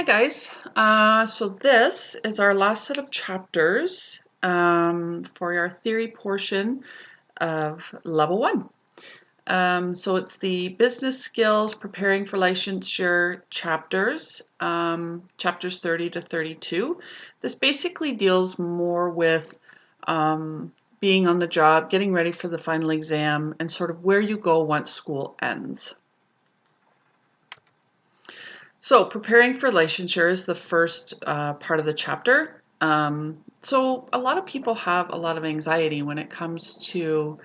Hi guys, so this is our last set of chapters for our theory portion of level 1. So it's the business skills preparing for licensure chapters, chapters 30 to 32. This basically deals more with being on the job, getting ready for the final exam, and sort of where you go once school ends. So preparing for licensure is the first part of the chapter. So a lot of people have a lot of anxiety when it comes to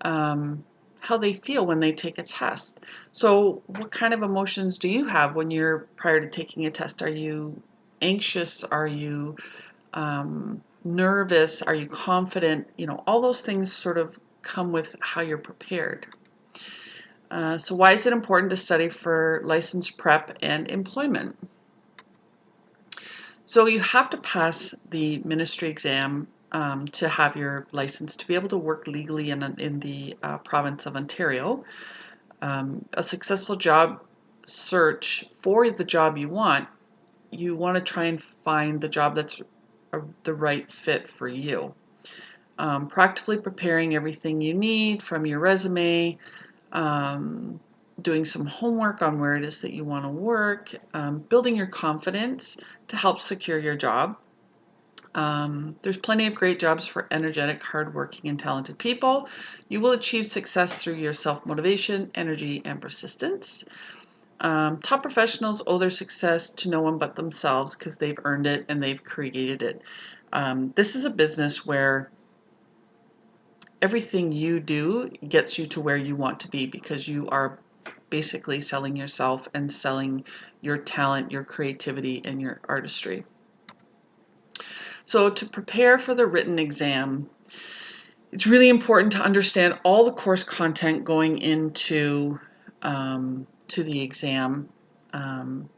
how they feel when they take a test. So what kind of emotions do you have when you're prior to taking a test? Are you anxious? Are you nervous? Are you confident? You know, all those things sort of come with how you're prepared. So why is it important to study for license prep and employment? So you have to pass the ministry exam to have your license to be able to work legally in the province of Ontario. A successful job search for the job you want to try and find the job that's the right fit for you. Practically preparing everything you need from your resume, doing some homework on where it is that you want to work, building your confidence to help secure your job. There's plenty of great jobs for energetic, hardworking, and talented people. You will achieve success through your self-motivation, energy, and persistence. Top professionals owe their success to no one but themselves because they've earned it and they've created it. This is a business where everything you do gets you to where you want to be because you are basically selling yourself and selling your talent, your creativity, and your artistry. So to prepare for the written exam, it's really important to understand all the course content going into to the exam and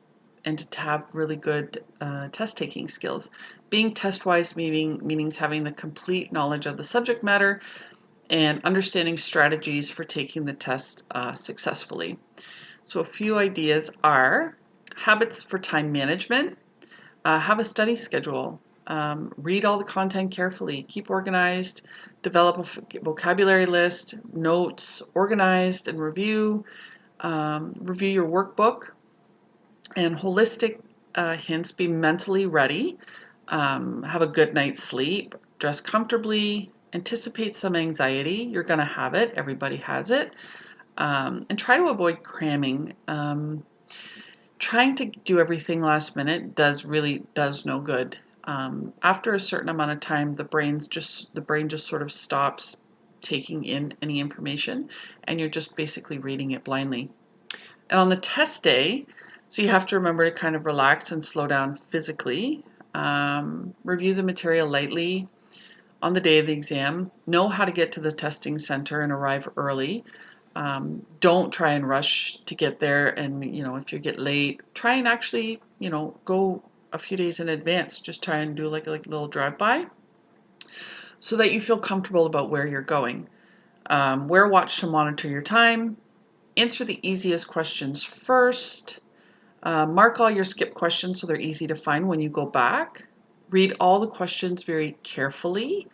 to have really good test taking skills. Being test-wise means having the complete knowledge of the subject matter and understanding strategies for taking the test successfully. So a few ideas are habits for time management, have a study schedule, read all the content carefully, keep organized, develop a vocabulary list, notes, organized and review your workbook, and holistic hints, be mentally ready, have a good night's sleep, dress comfortably, anticipate some anxiety. You're going to have it. Everybody has it. And try to avoid cramming. Trying to do everything last minute does no good. After a certain amount of time, the brain just sort of stops taking in any information, and you're just basically reading it blindly. And on the test day, so you have to remember to kind of relax and slow down physically. Review the material lightly on the day of the exam. Know how to get to the testing center and arrive early. Don't try and rush to get there, and if you get late, try and actually go a few days in advance. Just try and do like a little drive-by so that you feel comfortable about where you're going. Wear a watch to monitor your time. Answer the easiest questions first. Mark all your skip questions so they're easy to find when you go back. Read all the questions very carefully.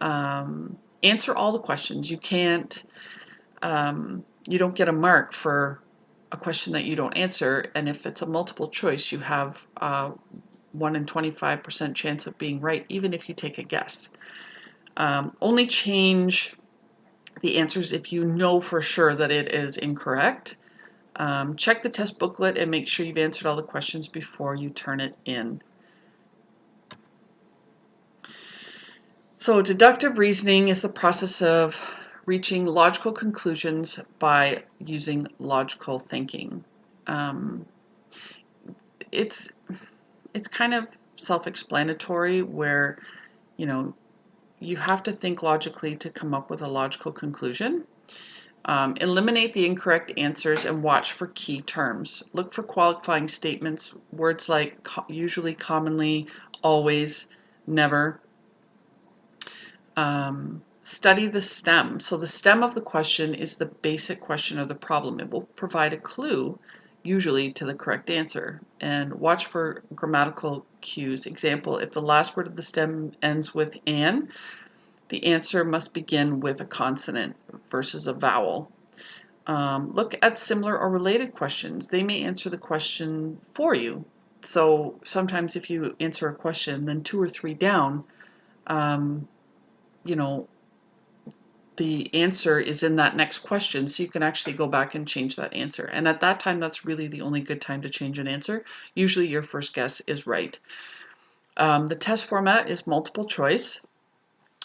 Answer all the questions. You can't you don't get a mark for a question that you don't answer, and if it's a multiple choice, you have 1 in 25% chance of being right, even if you take a guess. Only change the answers if you know for sure that it is incorrect. Check the test booklet and make sure you've answered all the questions before you turn it in. So deductive reasoning is the process of reaching logical conclusions by using logical thinking. It's kind of self-explanatory where, you have to think logically to come up with a logical conclusion. Eliminate the incorrect answers and watch for key terms. Look for qualifying statements, words like usually, commonly, always, never. Study the stem. So the stem of the question is the basic question of the problem. It will provide a clue, usually to the correct answer. And watch for grammatical cues. Example, if the last word of the stem ends with "an," the answer must begin with a consonant versus a vowel. Look at similar or related questions. They may answer the question for you. So sometimes if you answer a question, then 2 or 3 down, you know, the answer is in that next question, so you can actually go back and change that answer. And at that time, that's really the only good time to change an answer. Usually your first guess is right. The test format is multiple choice.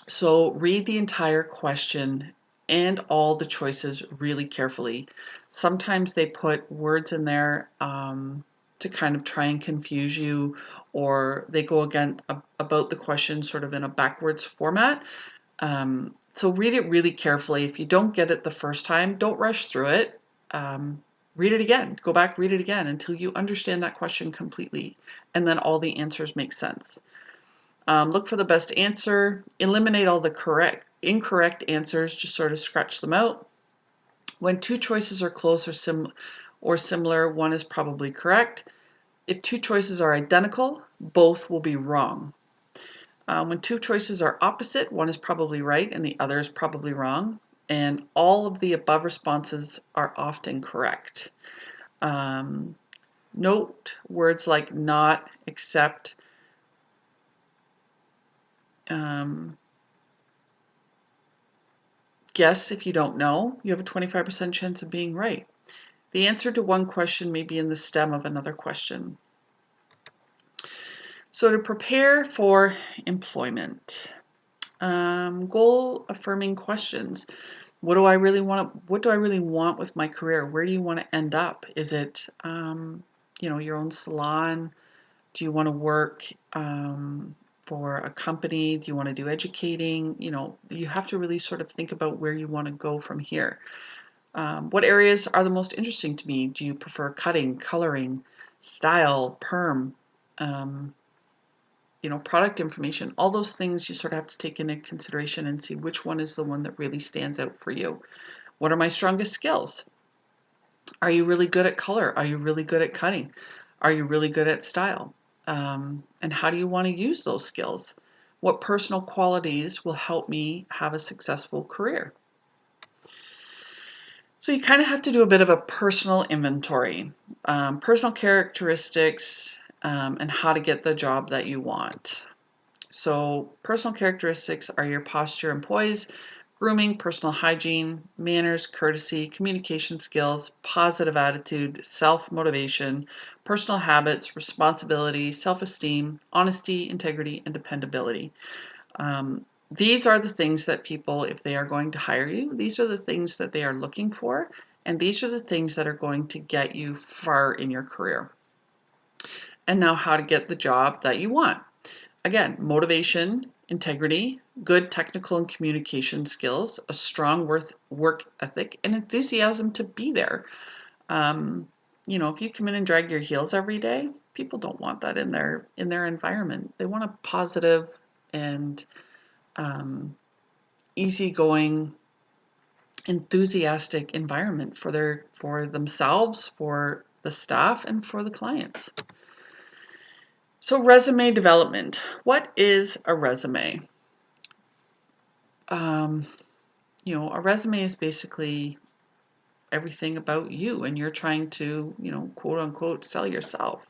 So read the entire question and all the choices really carefully. Sometimes they put words in there to kind of try and confuse you, or they go again about the question sort of in a backwards format. So read it really carefully. If you don't get it the first time, don't rush through it. Read it again. Go back, read it again until you understand that question completely, and then all the answers make sense. Look for the best answer. Eliminate all the incorrect answers. Just sort of scratch them out. When 2 choices are close or similar, one is probably correct. If 2 choices are identical, both will be wrong. When 2 choices are opposite, one is probably right and the other is probably wrong. And all of the above responses are often correct. Note words like not, except, guess if you don't know. You have a 25% chance of being right. The answer to one question may be in the stem of another question. So to prepare for employment, goal affirming questions. What do I really want? What do I really want with my career? Where do you want to end up? Is it, your own salon? Do you want to work for a company? Do you want to do educating? You have to really sort of think about where you want to go from here. What areas are the most interesting to me? Do you prefer cutting, coloring, style, perm? Product information, all those things you sort of have to take into consideration and see which one is the one that really stands out for you. What are my strongest skills? Are you really good at color? Are you really good at cutting? Are you really good at style? And how do you want to use those skills? What personal qualities will help me have a successful career? So you kind of have to do a bit of a personal inventory, personal characteristics, and how to get the job that you want. So personal characteristics are your posture and poise, grooming, personal hygiene, manners, courtesy, communication skills, positive attitude, self-motivation, personal habits, responsibility, self-esteem, honesty, integrity, and dependability. These are the things that people, if they are going to hire you, these are the things that they are looking for, and these are the things that are going to get you far in your career. And now how to get the job that you want. Again, motivation, integrity, good technical and communication skills, a strong work ethic, and enthusiasm to be there. If you come in and drag your heels every day, people don't want that in their environment. They want a positive and easygoing, enthusiastic environment for themselves, for the staff, and for the clients. So resume development. What is a resume? A resume is basically everything about you, and you're trying to, quote unquote, sell yourself.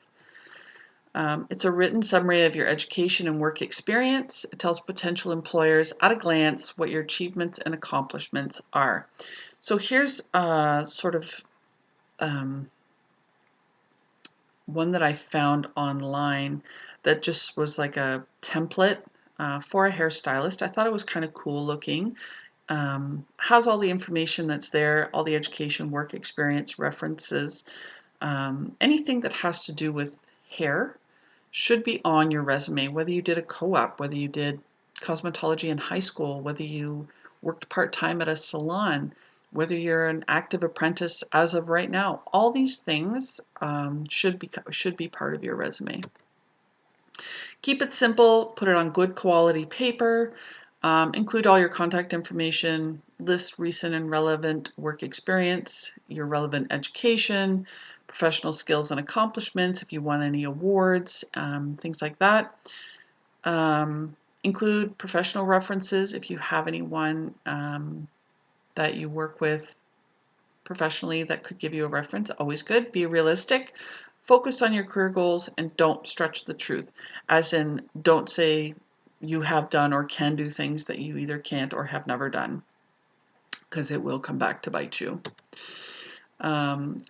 It's a written summary of your education and work experience. It tells potential employers at a glance what your achievements and accomplishments are. So here's sort of one that I found online that just was like a template for a hairstylist. I thought it was kind of cool looking. Has all the information that's there, all the education, work experience, references, anything that has to do with hair should be on your resume, whether you did a co-op, whether you did cosmetology in high school, whether you worked part-time at a salon, whether you're an active apprentice as of right now. All these things should be part of your resume. Keep it simple, put it on good quality paper, include all your contact information, list recent and relevant work experience, your relevant education, professional skills and accomplishments, if you won any awards, things like that. Include professional references if you have anyone that you work with professionally that could give you a reference. Always good. Be realistic. Focus on your career goals and don't stretch the truth. As in, don't say you have done or can do things that you either can't or have never done, because it will come back to bite you.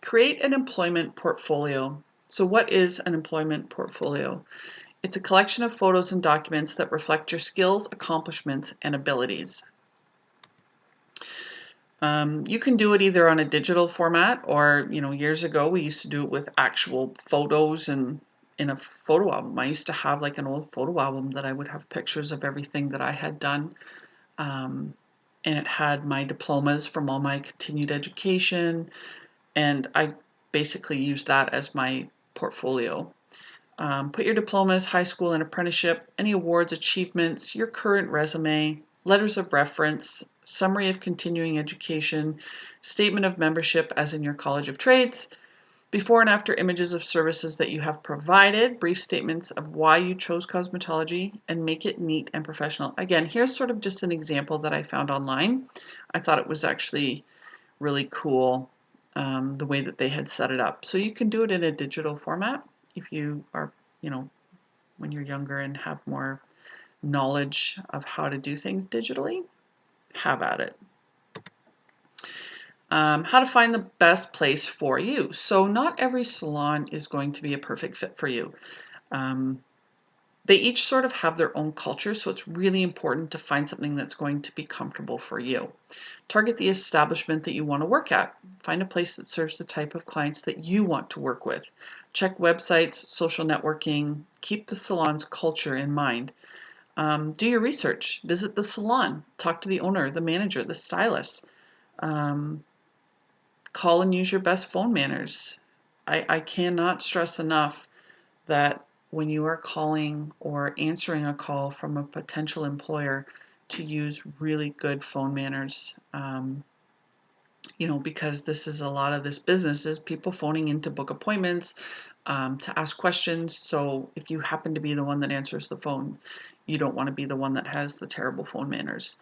Create an employment portfolio. So what is an employment portfolio? It's a collection of photos and documents that reflect your skills, accomplishments, and abilities. You can do it either on a digital format or, years ago we used to do it with actual photos and in a photo album. I used to have like an old photo album that I would have pictures of everything that I had done. And it had my diplomas from all my continued education. And I basically used that as my portfolio. Put your diplomas, high school and apprenticeship, any awards, achievements, your current resume, letters of reference, summary of continuing education, statement of membership as in your College of Trades, before and after images of services that you have provided, brief statements of why you chose cosmetology, and make it neat and professional. Again, here's sort of just an example that I found online. I thought it was actually really cool the way that they had set it up. So you can do it in a digital format if you are, when you're younger and have more knowledge of how to do things digitally, have at it. How to find the best place for you. So not every salon is going to be a perfect fit for you. They each sort of have their own culture, so it's really important to find something that's going to be comfortable for you. Target the establishment that you want to work at. Find a place that serves the type of clients that you want to work with. Check websites, social networking. Keep the salon's culture in mind. Do your research. Visit the salon. Talk to the owner, the manager, the stylist. Call and use your best phone manners. I cannot stress enough that when you are calling or answering a call from a potential employer, to use really good phone manners. Because this is a lot of this business is people phoning in to book appointments, to ask questions. So if you happen to be the one that answers the phone, you don't want to be the one that has the terrible phone manners.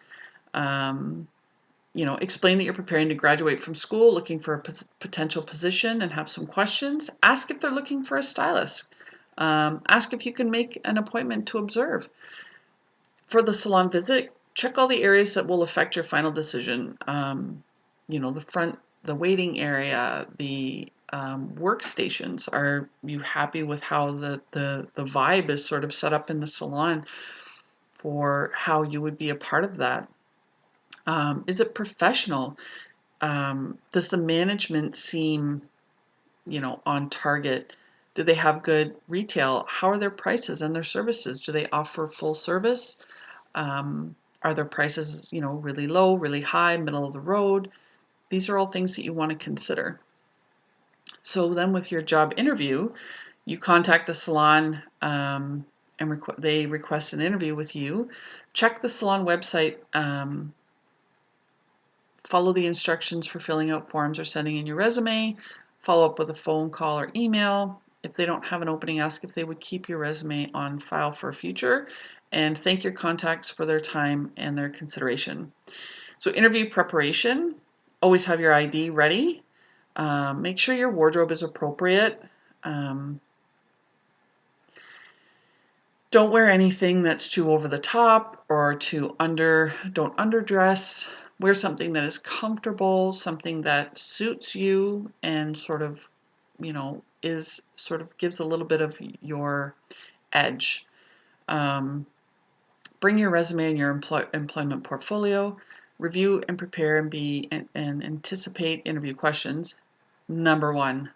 Explain that you're preparing to graduate from school, looking for a potential position and have some questions. Ask if they're looking for a stylist. Ask if you can make an appointment to observe. For the salon visit, check all the areas that will affect your final decision. The front, the waiting area, the workstations. Are you happy with how the vibe is sort of set up in the salon for how you would be a part of that? Is it professional? Does the management seem, on target? Do they have good retail? How are their prices and their services? Do they offer full service? Are their prices, really low, really high, middle of the road? These are all things that you want to consider. So then with your job interview, you contact the salon and they request an interview with you. Check the salon website. Follow the instructions for filling out forms or sending in your resume. Follow up with a phone call or email. If they don't have an opening, ask if they would keep your resume on file for future, and thank your contacts for their time and their consideration. So interview preparation, always have your ID ready. Make sure your wardrobe is appropriate. Don't wear anything that's too over the top or don't underdress. Wear something that is comfortable, something that suits you and sort of, gives a little bit of your edge. Bring your resume and your employment portfolio. Review and prepare and anticipate interview questions. Number 1,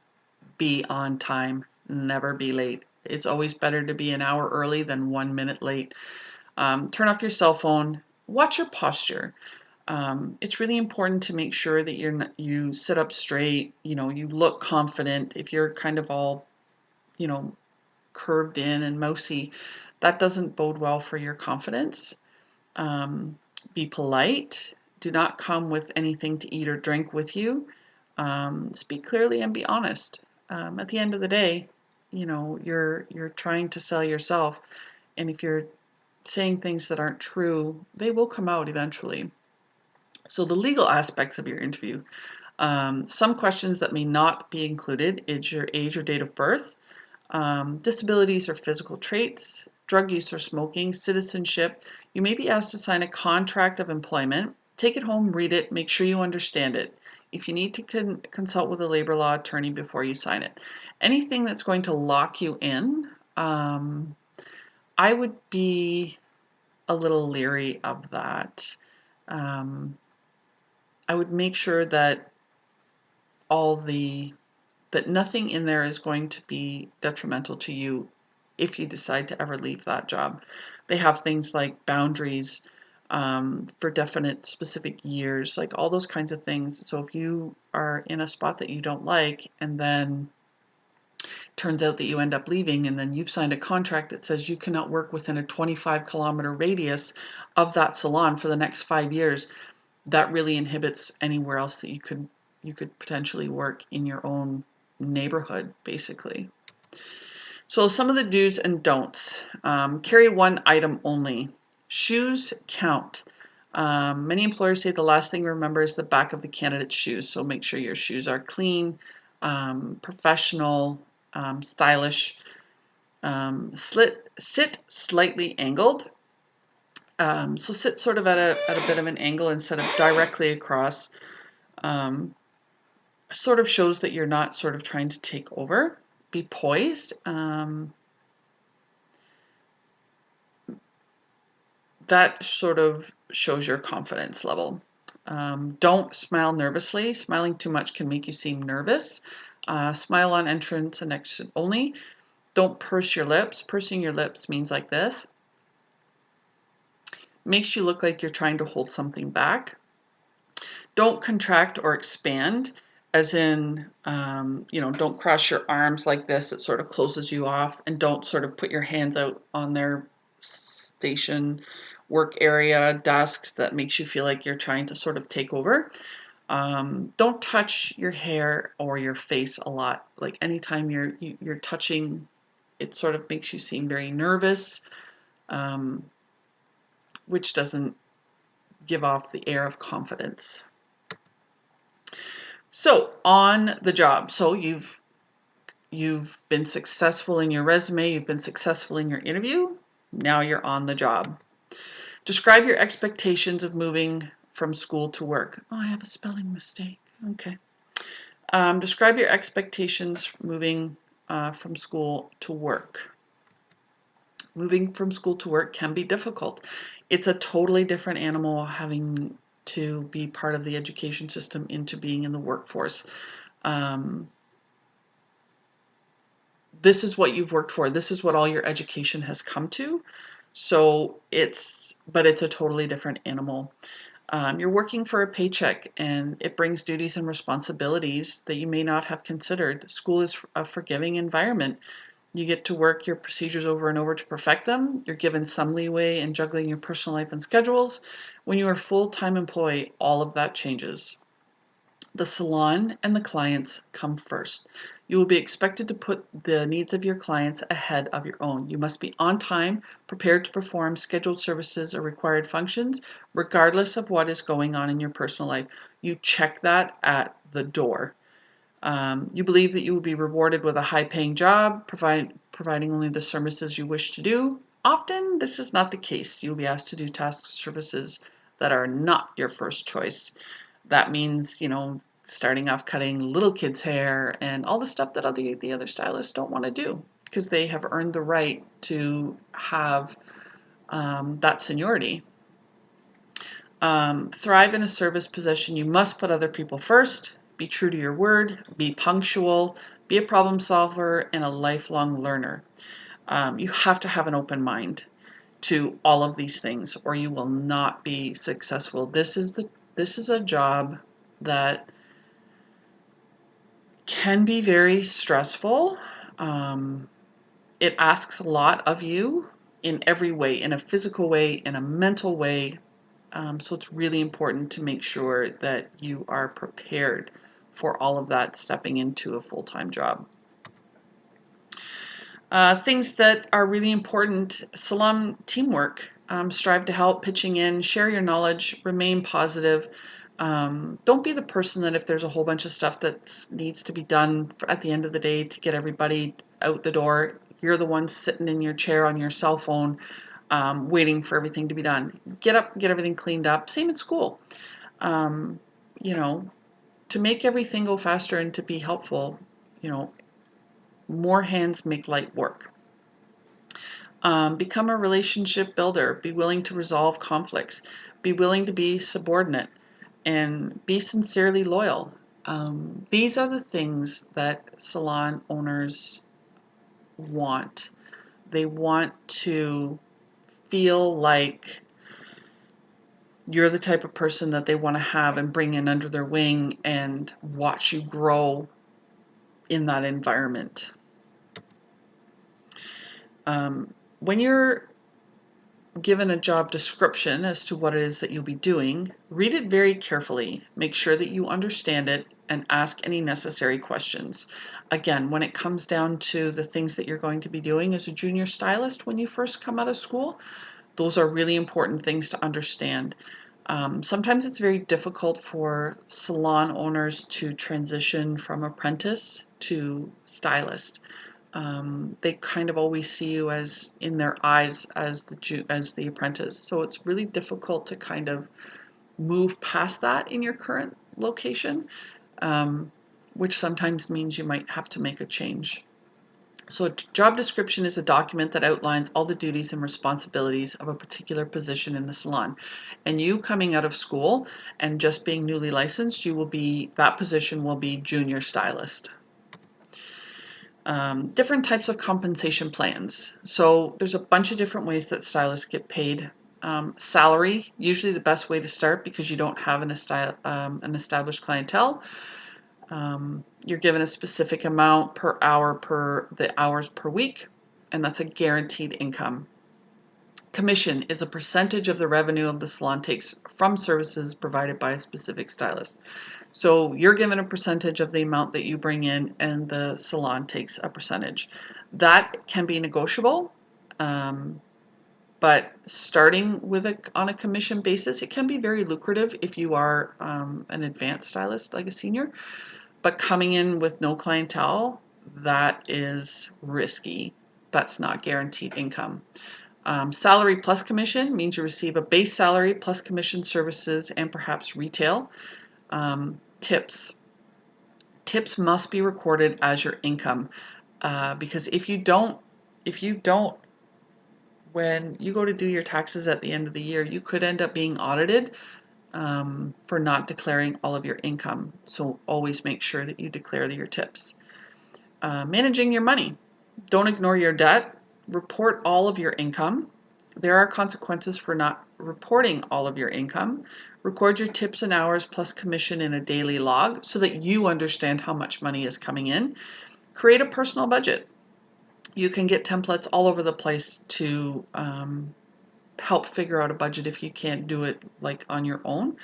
be on time. Never be late. It's always better to be an hour early than 1 minute late. Turn off your cell phone. Watch your posture. It's really important to make sure that you sit up straight. You look confident. If you're kind of all, curved in and mousy, that doesn't bode well for your confidence. Be polite. Do not come with anything to eat or drink with you. Speak clearly and be honest. at the end of the day, you're trying to sell yourself, and if you're saying things that aren't true, they will come out eventually. So the legal aspects of your interview. Some questions that may not be included is your age or date of birth, disabilities or physical traits, drug use or smoking, citizenship. You may be asked to sign a contract of employment. Take it home, read it, make sure you understand it. If you need to consult with a labor law attorney before you sign it. Anything that's going to lock you in, I would be a little leery of that. Um, I would make sure that that nothing in there is going to be detrimental to you if you decide to ever leave that job. They have things like boundaries for definite specific years, like all those kinds of things. So if you are in a spot that you don't like, and then turns out that you end up leaving, and then you've signed a contract that says you cannot work within a 25-kilometer radius of that salon for the next 5 years, that really inhibits anywhere else that you could potentially work in your own neighborhood, basically. So some of the do's and don'ts. Carry one item only. Shoes count. Many employers say the last thing to remember is the back of the candidate's shoes. So make sure your shoes are clean, professional, stylish. Sit slightly angled. So sit sort of at a bit of an angle instead of directly across. Sort of shows that you're not sort of trying to take over. Be poised. That sort of shows your confidence level. Don't smile nervously. Smiling too much can make you seem nervous. Smile on entrance and exit only. Don't purse your lips. Pursing your lips means like this. Makes you look like you're trying to hold something back. Don't contract or expand, as in, don't cross your arms like this. It sort of closes you off. And don't sort of put your hands out on their station, work area, desks that makes you feel like you're trying to sort of take over. Don't touch your hair or your face a lot. Like anytime you're touching, it sort of makes you seem very nervous, which doesn't give off the air of confidence. So on the job, so you've been successful in your resume, you've been successful in your interview, now you're on the job. Describe your expectations of moving from school to work. Oh, I have a spelling mistake. Okay. Describe your expectations moving from school to work. Moving from school to work can be difficult. It's a totally different animal having to be part of the education system into being in the workforce. This is what you've worked for. This is what all your education has come to. So but it's a totally different animal. You're working for a paycheck, and it brings duties and responsibilities that you may not have considered. School is a forgiving environment. You get to work your procedures over and over to perfect them. You're given some leeway in juggling your personal life and schedules. When you are a full-time employee, all of that changes. The salon and the clients come first. You will be expected to put the needs of your clients ahead of your own. You must be on time, prepared to perform scheduled services or required functions, regardless of what is going on in your personal life. You check that at the door. You believe that you will be rewarded with a high-paying job, providing only the services you wish to do. Often, this is not the case. You will be asked to do tasks or services that are not your first choice. That means, starting off cutting little kids' hair and all the stuff that the other stylists don't want to do because they have earned the right to have that seniority. Thrive in a service position. You must put other people first. Be true to your word. Be punctual. Be a problem solver and a lifelong learner. You have to have an open mind to all of these things, or you will not be successful. This is a job that can be very stressful. It asks a lot of you in every way, in a physical way, in a mental way. So it's really important to make sure that you are prepared for all of that stepping into a full-time job. Things that are really important: salon teamwork. Strive to help, pitching in, share your knowledge, remain positive. Don't be the person that if there's a whole bunch of stuff that needs to be done at the end of the day to get everybody out the door, you're the one sitting in your chair on your cell phone waiting for everything to be done. Get up, get everything cleaned up. Same at school. Um, you know, to make everything go faster and to be helpful, you know, more hands make light work. Become a relationship builder. Be willing to resolve conflicts. Be willing to be subordinate and be sincerely loyal. These are the things that salon owners want. They want to feel like you're the type of person that they want to have and bring in under their wing and watch you grow in that environment. When you're given a job description as to what it is that you'll be doing, read it very carefully. Make sure that you understand it and ask any necessary questions. Again, when it comes down to the things that you're going to be doing as a junior stylist when you first come out of school, those are really important things to understand. Sometimes it's very difficult for salon owners to transition from apprentice to stylist. They kind of always see you as in their eyes as the apprentice. So it's really difficult to kind of move past that in your current location, which sometimes means you might have to make a change. So a job description is a document that outlines all the duties and responsibilities of a particular position in the salon. And you coming out of school and just being newly licensed, that position will be junior stylist. Different types of compensation plans. So there's a bunch of different ways that stylists get paid. Salary, usually the best way to start because you don't have an established clientele. You're given a specific amount per hour per the hours per week, and that's a guaranteed income. Commission is a percentage of the revenue of the salon takes from services provided by a specific stylist. So you're given a percentage of the amount that you bring in, and the salon takes a percentage. That can be negotiable, but starting on a commission basis, it can be very lucrative if you are an advanced stylist, like a senior. But coming in with no clientele, that is risky. That's not guaranteed income. Salary plus commission means you receive a base salary plus commission, services, and perhaps retail. Tips. Tips must be recorded as your income because if you don't, when you go to do your taxes at the end of the year, you could end up being audited for not declaring all of your income. So always make sure that you declare your tips. Managing your money. Don't ignore your debt. Report all of your income. There are consequences for not reporting all of your income. Record your tips and hours plus commission in a daily log so that you understand how much money is coming in. Create a personal budget. You can get templates all over the place to help figure out a budget if you can't do it like on your own.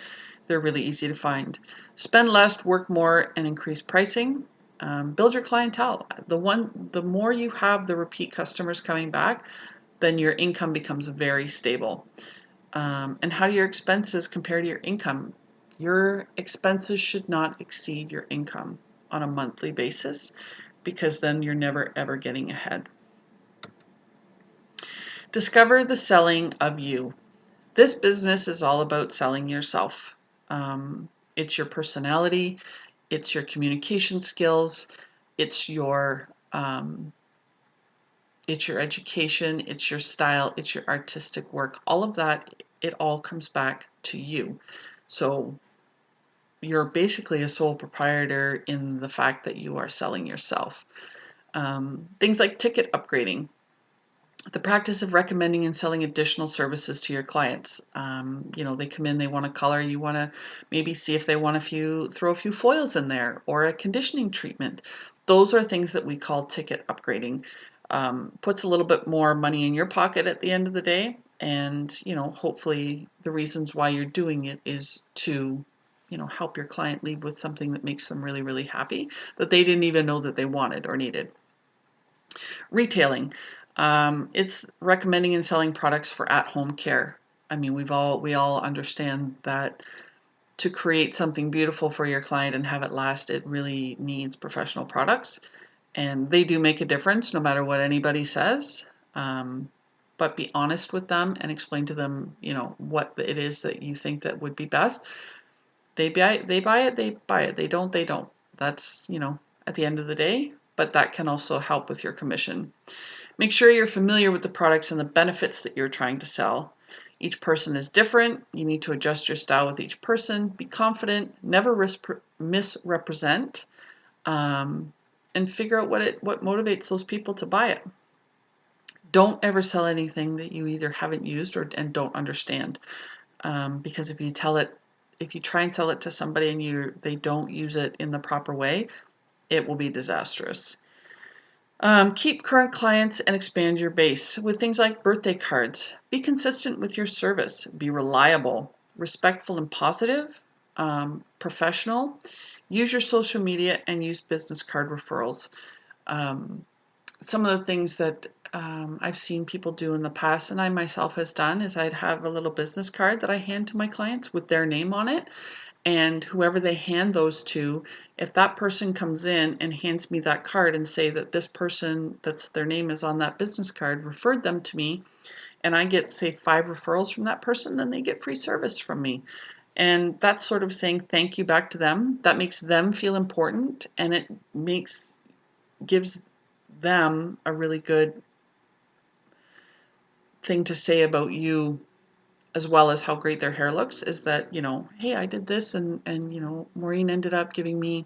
They're really easy to find. Spend less, work more, and increase pricing. Build your clientele. The more you have the repeat customers coming back, then your income becomes very stable. And how do your expenses compare to your income? Your expenses should not exceed your income on a monthly basis because then you're never ever getting ahead. Discover the selling of you. This business is all about selling yourself. It's your personality, it's your communication skills, it's your education, it's your style, it's your artistic work. All of that, it all comes back to you. So you're basically a sole proprietor in the fact that you are selling yourself. Things like ticket upgrading. The practice of recommending and selling additional services to your clients. They come in, they want a color, you want to maybe see if they want throw a few foils in there or a conditioning treatment. Those are things that we call ticket upgrading. Puts a little bit more money in your pocket at the end of the day, and hopefully the reasons why you're doing it is to help your client leave with something that makes them really, really happy that they didn't even know that they wanted or needed. Retailing. It's recommending and selling products for at-home care. I mean, we all understand that to create something beautiful for your client and have it last, it really needs professional products, and they do make a difference no matter what anybody says. Um, but be honest with them and explain to them, what it is that you think that would be best. They buy it, they buy it. They don't, they don't. That's, at the end of the day, but that can also help with your commission. Make sure you're familiar with the products and the benefits that you're trying to sell. Each person is different. You need to adjust your style with each person. Be confident, never misrepresent, and figure out what motivates those people to buy it. Don't ever sell anything that you either haven't used and don't understand, because if you try and sell it to somebody and they don't use it in the proper way, it will be disastrous. Keep current clients and expand your base with things like birthday cards. Be consistent with your service. Be reliable, respectful and positive, professional. Use your social media and use business card referrals. Um, some of the things that I've seen people do in the past, and I myself has done, is I'd have a little business card that I hand to my clients with their name on it. And whoever they hand those to, if that person comes in and hands me that card and say that this person that's their name is on that business card referred them to me, and I get, say, 5 referrals from that person, then they get free service from me. And that's sort of saying thank you back to them. That makes them feel important, and it gives them a really good thing to say about you, as well as how great their hair looks, is that, hey, I did this, and Maureen ended up giving me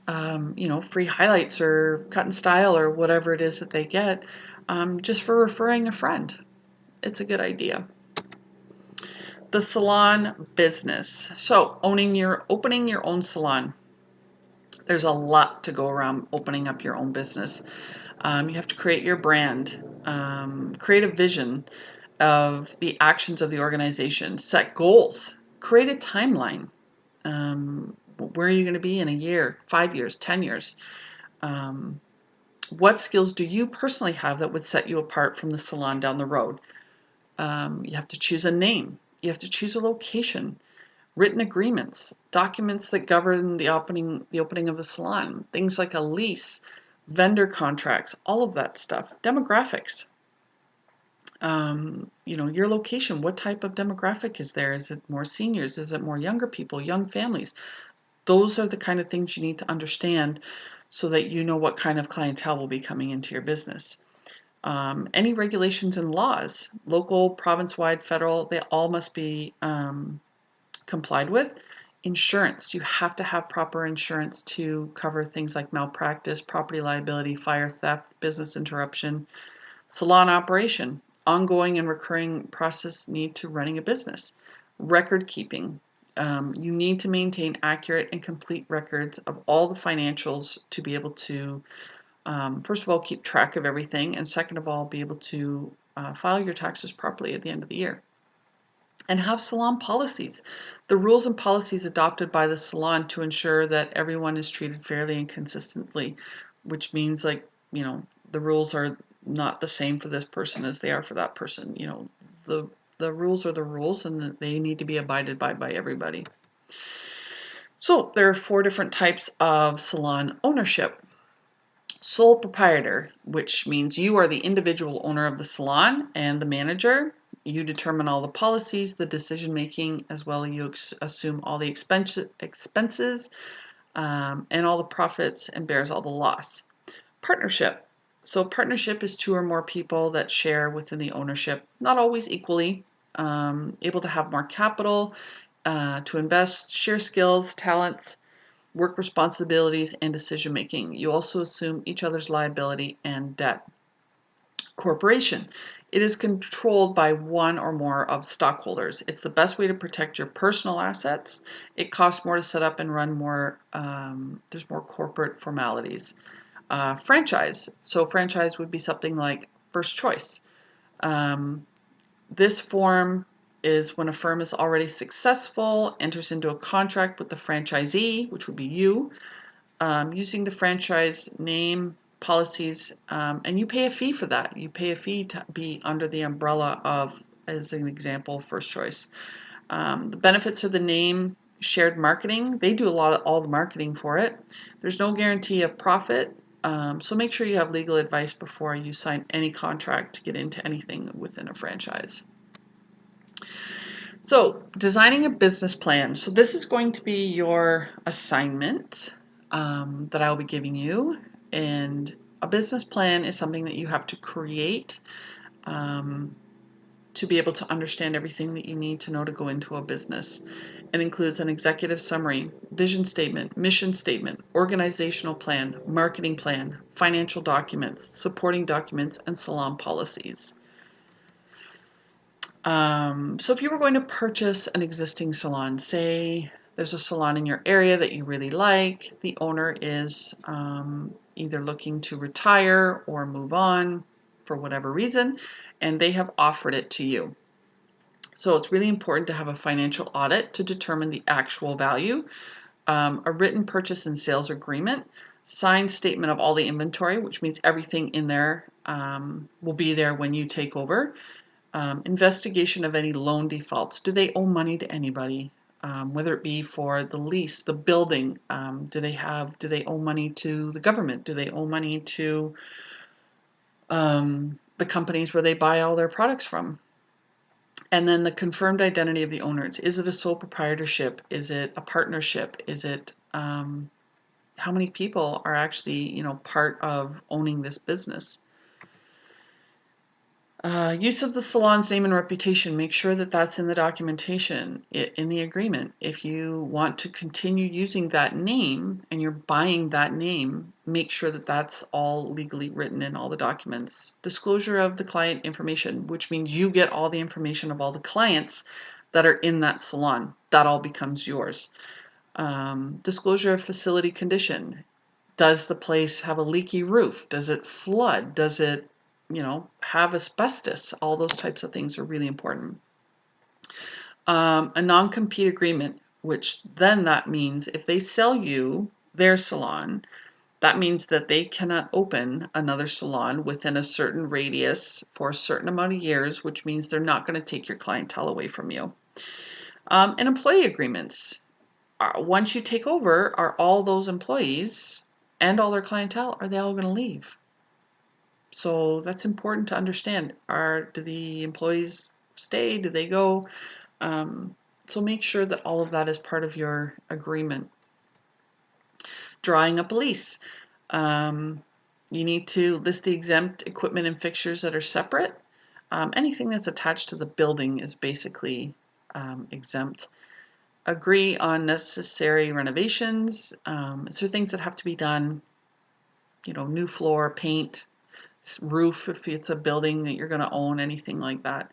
free highlights or cut and style or whatever it is that they get, just for referring a friend. It's a good idea. The salon business. So opening your own salon. There's a lot to go around opening up your own business. You have to create your brand, create a vision of the actions of the organization, set goals, create a timeline. Where are you going to be in a year, 5 years, 10 years? What skills do you personally have that would set you apart from the salon down the road? You have to choose a name. You have to choose a location, written agreements, documents that govern the opening of the salon, things like a lease, vendor contracts, all of that stuff. Demographics. Your location. What type of demographic is there? Is it more seniors? Is it more younger people, young families? Those are the kind of things you need to understand so that you know what kind of clientele will be coming into your business. Any regulations and laws, local, province-wide, federal, they all must be complied with. Insurance, you have to have proper insurance to cover things like malpractice, property liability, fire, theft, business interruption. Salon operation, ongoing and recurring process need to running a business. Record keeping, you need to maintain accurate and complete records of all the financials to be able to, first of all, keep track of everything, and second of all, be able to file your taxes properly at the end of the year. And have salon policies, the rules and policies adopted by the salon to ensure that everyone is treated fairly and consistently, which means the rules are not the same for this person as they are for that person. The rules are the rules, and they need to be abided by everybody. So there are 4 different types of salon ownership. Sole proprietor, which means you are the individual owner of the salon and the manager. You determine all the policies, the decision making, as well as you assume all the expenses and all the profits, and bears all the loss. Partnership. So partnership is 2 or more people that share within the ownership, not always equally, able to have more capital to invest, share skills, talents, work responsibilities, and decision making. You also assume each other's liability and debt. Corporation. It is controlled by 1 or more of stockholders. It's the best way to protect your personal assets. It costs more to set up and run more. There's more corporate formalities. Franchise. So franchise would be something like first choice. This form is when a firm is already successful, enters into a contract with the franchisee, which would be you, using the franchise name, policies, and you pay a fee for that. You pay a fee to be under the umbrella of, as an example, First Choice. The benefits are the name, shared marketing. They do all the marketing for it. There's no guarantee of profit. So make sure you have legal advice before you sign any contract to get into anything within a franchise. So designing a business plan. So this is going to be your assignment that I'll be giving you. And a business plan is something that you have to create to be able to understand everything that you need to know to go into a business. It includes an executive summary, vision statement, mission statement, organizational plan, marketing plan, financial documents, supporting documents, and salon policies. So if you were going to purchase an existing salon, say there's a salon in your area that you really like, the owner is either looking to retire or move on for whatever reason, and they have offered it to you. So it's really important to have a financial audit to determine the actual value, a written purchase and sales agreement, signed statement of all the inventory, which means everything in there will be there when you take over. Investigation of any loan defaults. Do they owe money to anybody? Whether it be for the lease, the building, do they owe money to the government? Do they owe money to the companies where they buy all their products from? And then the confirmed identity of the owners. Is it a sole proprietorship? Is it a partnership? Is it how many people are actually, part of owning this business? Use of the salon's name and reputation. Make sure that that's in the documentation, in the agreement. If you want to continue using that name and you're buying that name, make sure that that's all legally written in all the documents. Disclosure of the client information, which means you get all the information of all the clients that are in that salon. That all becomes yours. Disclosure of facility condition. Does the place have a leaky roof? Does it flood? Does it have asbestos? All those types of things are really important. A non-compete agreement, which then that means if they sell you their salon, that means that they cannot open another salon within a certain radius for a certain amount of years, which means they're not going to take your clientele away from you. And employee agreements. Once you take over, are all those employees and all their clientele, are they all going to leave? So that's important to understand. Do the employees stay? Do they go? So make sure that all of that is part of your agreement. Drawing up a lease. You need to list the exempt equipment and fixtures that are separate. Anything that's attached to the building is basically exempt. Agree on necessary renovations. So things that have to be done, new floor, paint, roof if it's a building that you're going to own, anything like that.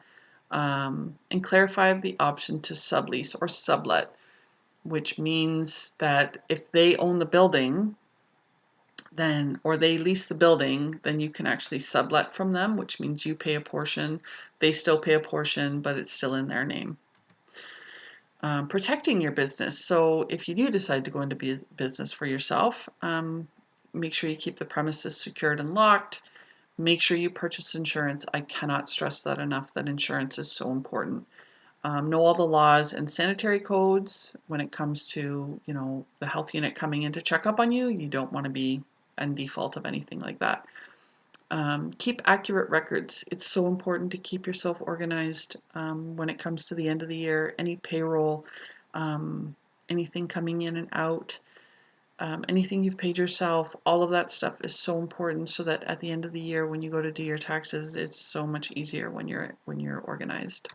And clarify the option to sublease or sublet, which means that if they own the building, or they lease the building, then you can actually sublet from them, which means you pay a portion, they still pay a portion, but it's still in their name. Protecting your business. So if you do decide to go into business for yourself, make sure you keep the premises secured and locked. Make sure you purchase insurance. I cannot stress that enough, that insurance is so important. Know all the laws and sanitary codes when it comes to, the health unit coming in to check up on you. You don't want to be in default of anything like that. Keep accurate records. It's so important to keep yourself organized when it comes to the end of the year. Any payroll, anything coming in and out. Anything you've paid yourself, all of that stuff is so important so that at the end of the year when you go to do your taxes, it's so much easier when you're organized.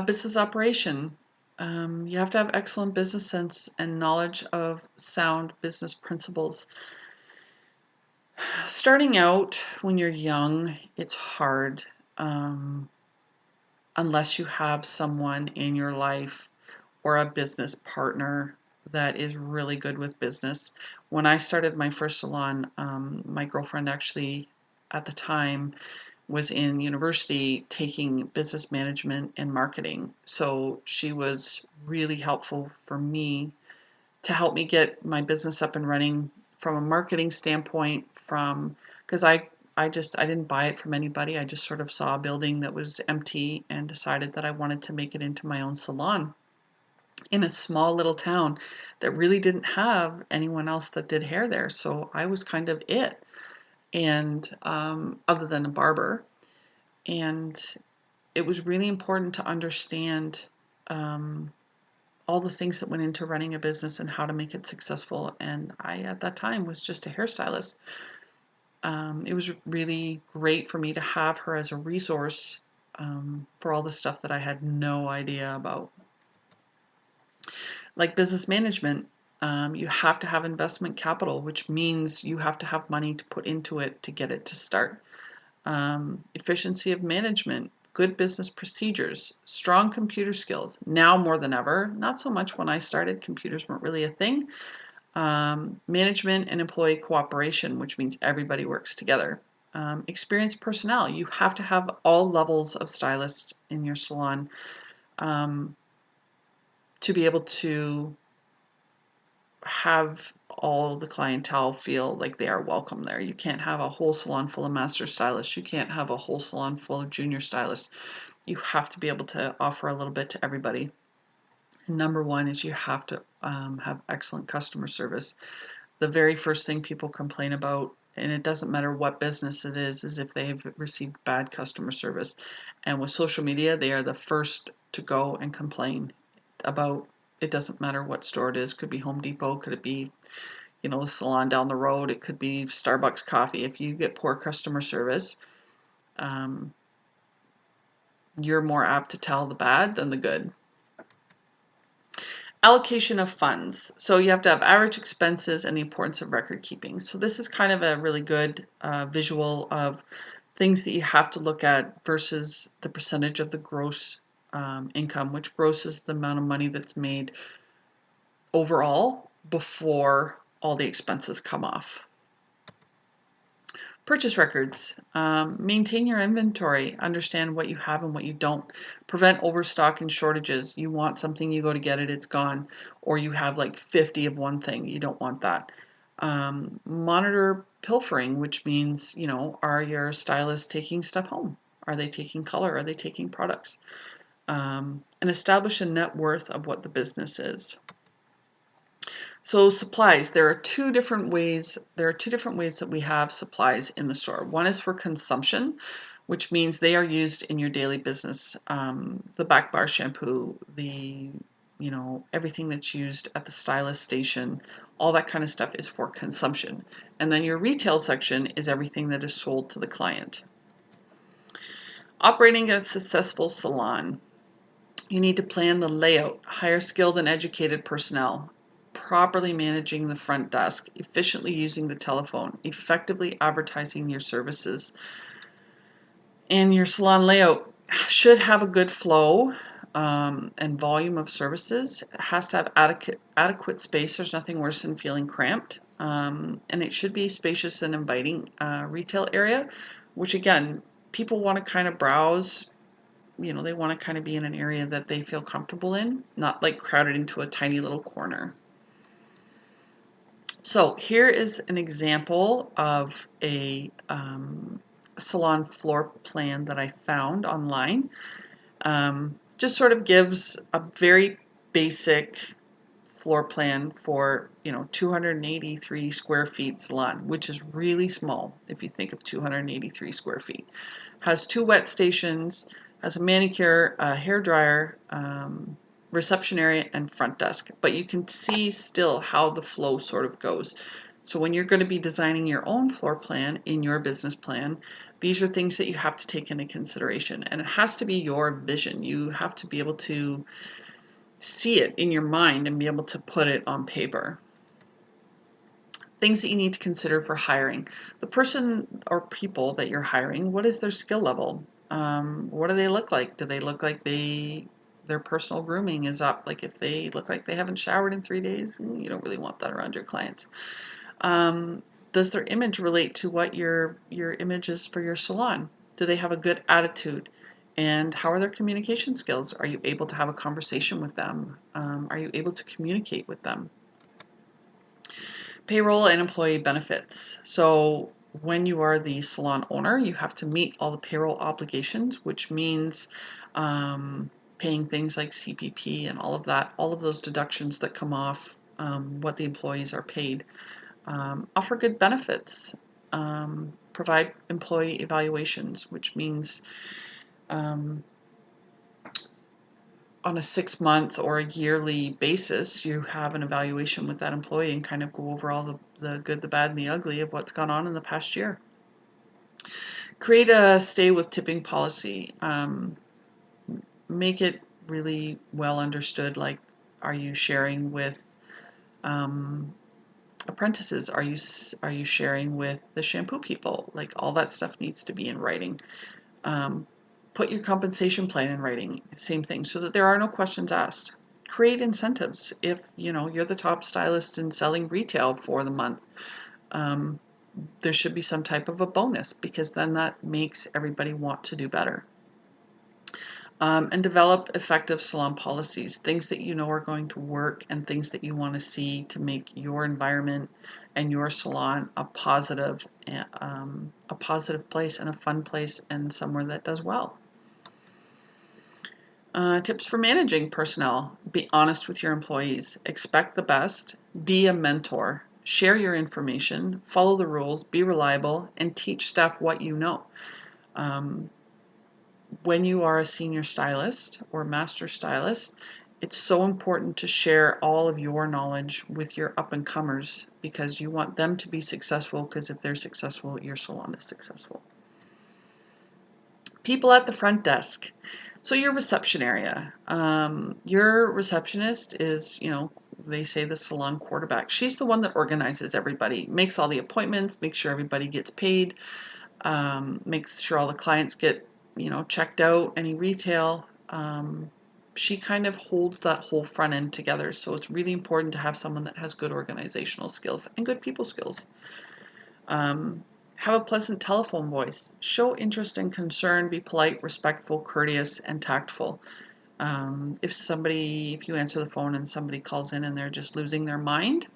Business operation. You have to have excellent business sense and knowledge of sound business principles. Starting out when you're young, it's hard unless you have someone in your life or a business partner that is really good with business. When I started my first salon, my girlfriend actually at the time was in university taking business management and marketing. So she was really helpful for me to help me get my business up and running from a marketing standpoint, because I didn't buy it from anybody. I just sort of saw a building that was empty and decided that I wanted to make it into my own salon in a small little town that really didn't have anyone else that did hair there. So I was kind of it, and other than a barber. And it was really important to understand all the things that went into running a business and how to make it successful. And I, at that time, was just a hairstylist. It was really great for me to have her as a resource for all the stuff that I had no idea about. Like business management, you have to have investment capital, which means you have to have money to put into it to get it to start. Efficiency of management, good business procedures, strong computer skills, now more than ever. Not so much when I started, computers weren't really a thing. Management and employee cooperation, which means everybody works together. Experienced personnel, you have to have all levels of stylists in your salon to be able to have all the clientele feel like they are welcome there. You can't have a whole salon full of master stylists. You can't have a whole salon full of junior stylists. You have to be able to offer a little bit to everybody. And number one is you have to have excellent customer service. The very first thing people complain about, and it doesn't matter what business it is if they have received bad customer service. And with social media, they are the first to go and complain about. It doesn't matter what store it is. Could be Home Depot. Could it be, the salon down the road? It could be Starbucks coffee. If you get poor customer service, you're more apt to tell the bad than the good. Allocation of funds. So you have to have average expenses and the importance of record keeping. So this is kind of a really good visual of things that you have to look at versus the percentage of the gross income, which gross is the amount of money that's made overall before all the expenses come off. Purchase records. Maintain your inventory. Understand what you have and what you don't. Prevent overstock and shortages. You want something, you go to get it, it's gone. Or you have like 50 of one thing. You don't want that. Monitor pilfering, which means, are your stylists taking stuff home? Are they taking color? Are they taking products? And establish a net worth of what the business is. So supplies, there are two different ways that we have supplies in the store. One is for consumption, which means they are used in your daily business. The back bar shampoo, everything that's used at the stylist station, all that kind of stuff is for consumption. And then your retail section is everything that is sold to the client. Operating a successful salon. You need to plan the layout, hire skilled and educated personnel, properly managing the front desk, efficiently using the telephone, effectively advertising your services. And your salon layout should have a good flow and volume of services. It has to have adequate space. There's nothing worse than feeling cramped. And it should be spacious and inviting retail area, which again, people want to kind of browse. They want to kind of be in an area that they feel comfortable in, not like crowded into a tiny little corner. So here is an example of a salon floor plan that I found online. Just sort of gives a very basic floor plan for 283 square feet salon, which is really small if you think of 283 square feet. Has 2 wet stations, has a manicure, a hair dryer, reception area, and front desk. But you can see still how the flow sort of goes. So when you're going to be designing your own floor plan in your business plan, these are things that you have to take into consideration. And it has to be your vision. You have to be able to see it in your mind and be able to put it on paper. Things that you need to consider for hiring. The person or people that you're hiring, what is their skill level? What do they look like? Do they look like their personal grooming is up? Like if they look like they haven't showered in 3 days, you don't really want that around your clients. Does their image relate to what your image is for your salon? Do they have a good attitude? And how are their communication skills? Are you able to have a conversation with them? Are you able to communicate with them? Payroll and employee benefits. So when you are the salon owner, you have to meet all the payroll obligations, which means paying things like CPP and all of that, all of those deductions that come off what the employees are paid. Offer good benefits. Provide employee evaluations, which means um, on a 6-month or a yearly basis, you have an evaluation with that employee and kind of go over all the good, the bad, and the ugly of what's gone on in the past year. Create a stay with tipping policy. Make it really well understood, like, are you sharing with apprentices? Are you sharing with the shampoo people? Like, all that stuff needs to be in writing. Put your compensation plan in writing, same thing, so that there are no questions asked. Create incentives. If you're the top stylist in selling retail for the month, there should be some type of a bonus, because then that makes everybody want to do better. And develop effective salon policies, things that you know are going to work and things that you want to see to make your environment and your salon a positive place and a fun place and somewhere that does well. Tips for managing personnel. Be honest with your employees. Expect the best. Be a mentor. Share your information. Follow the rules. Be reliable. And teach staff what you know. When you are a senior stylist or master stylist, it's so important to share all of your knowledge with your up-and-comers, because you want them to be successful, because if they're successful, your salon is successful. People at the front desk. So your reception area. Your receptionist is, they say the salon quarterback. She's the one that organizes everybody, makes all the appointments, makes sure everybody gets paid, makes sure all the clients get, checked out, any retail. She kind of holds that whole front end together. So it's really important to have someone that has good organizational skills and good people skills. Have a pleasant telephone voice. Show interest and concern. Be polite, respectful, courteous, and tactful. If you answer the phone and somebody calls in and they're just losing their mind,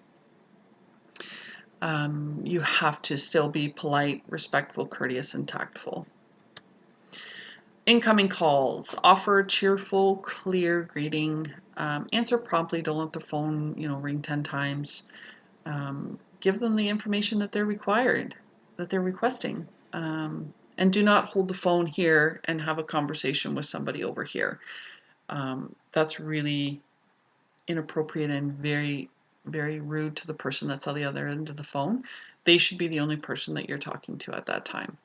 you have to still be polite, respectful, courteous, and tactful. Incoming calls. Offer cheerful, clear greeting. Answer promptly. Don't let the phone, ring 10 times. Give them the information that they're requesting. And do not hold the phone here and have a conversation with somebody over here. That's really inappropriate and very, very rude to the person that's on the other end of the phone. They should be the only person that you're talking to at that time.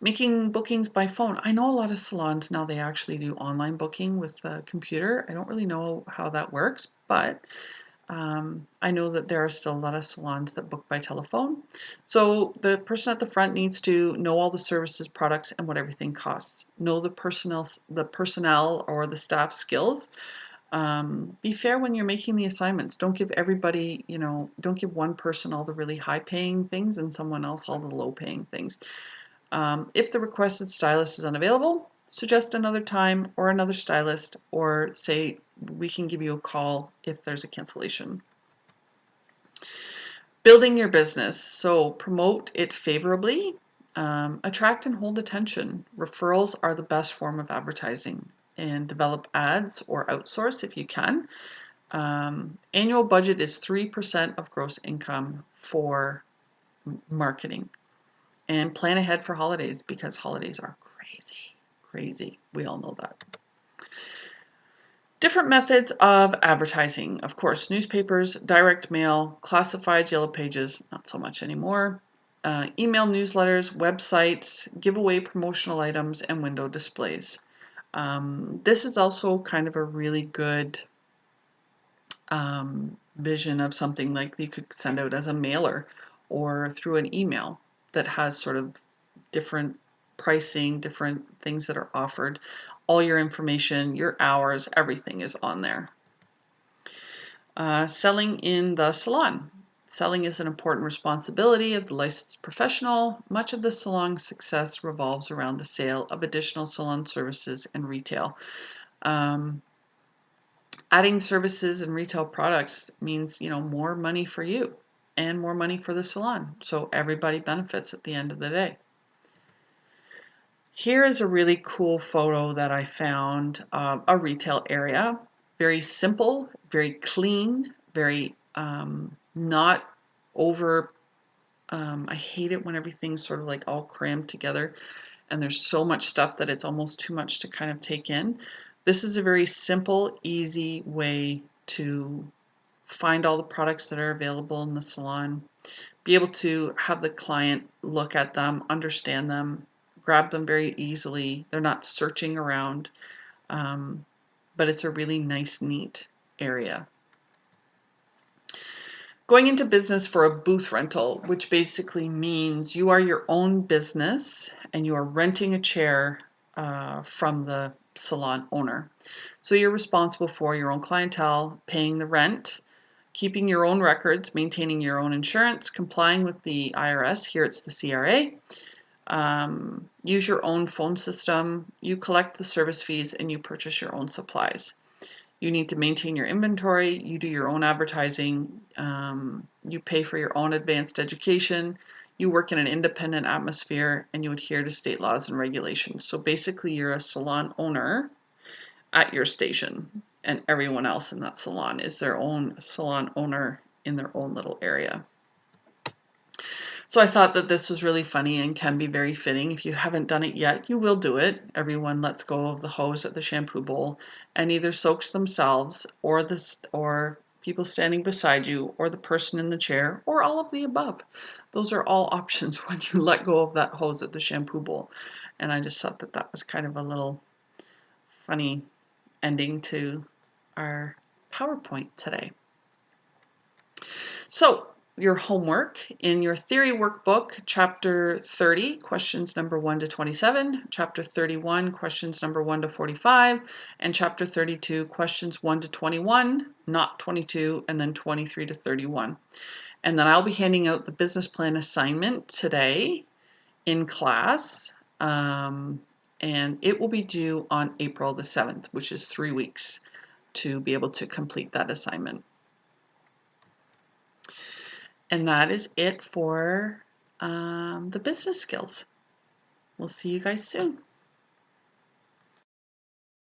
Making bookings by phone. I know a lot of salons now, they actually do online booking with the computer. I don't really know how that works, but I know that there are still a lot of salons that book by telephone. So the person at the front needs to know all the services, products, and what everything costs. Know the personnel or the staff skills. Be fair when you're making the assignments. Don't give everybody, don't give one person all the really high paying things and someone else all the low paying things. If the requested stylist is unavailable, suggest another time or another stylist, or say we can give you a call if there's a cancellation. Building your business. So promote it favorably. Attract and hold attention. Referrals are the best form of advertising. And develop ads or outsource if you can. Annual budget is 3% of gross income for marketing. And plan ahead for holidays, because holidays are crazy. We all know that. Different methods of advertising. Of course, newspapers, direct mail, classifieds, yellow pages, not so much anymore. Email newsletters, websites, giveaway promotional items, and window displays. This is also kind of a really good vision of something like you could send out as a mailer or through an email that has sort of different pricing, different things that are offered. All your information, your hours, everything is on there. Selling in the salon. Selling is an important responsibility of the licensed professional. Much of the salon's success revolves around the sale of additional salon services and retail. Adding services and retail products means, more money for you and more money for the salon. So everybody benefits at the end of the day. Here is a really cool photo that I found of a retail area. Very simple, very clean, very not over. I hate it when everything's sort of like all crammed together and there's so much stuff that it's almost too much to kind of take in. This is a very simple, easy way to find all the products that are available in the salon, be able to have the client look at them, understand them, grab them very easily. They're not searching around, but it's a really nice, neat area. Going into business for a booth rental, which basically means you are your own business and you are renting a chair from the salon owner. So you're responsible for your own clientele, paying the rent, keeping your own records, maintaining your own insurance, complying with the IRS. Here it's the CRA. Use your own phone system. You collect the service fees and you purchase your own supplies. You need to maintain your inventory, you do your own advertising, you pay for your own advanced education, you work in an independent atmosphere, and you adhere to state laws and regulations. So basically, you're a salon owner at your station, and everyone else in that salon is their own salon owner in their own little area. So I thought that this was really funny and can be very fitting. If you haven't done it yet, you will do it. Everyone lets go of the hose at the shampoo bowl and either soaks themselves or people standing beside you or the person in the chair or all of the above. Those are all options when you let go of that hose at the shampoo bowl. And I just thought that that was kind of a little funny ending to our PowerPoint today. So your homework in your theory workbook, chapter 30, questions number 1 to 27, chapter 31, questions number 1 to 45, and chapter 32, questions 1 to 21, not 22, and then 23 to 31. And then I'll be handing out the business plan assignment today in class, and it will be due on April the 7th, which is 3 weeks to be able to complete that assignment. And that is it for the business skills. We'll see you guys soon.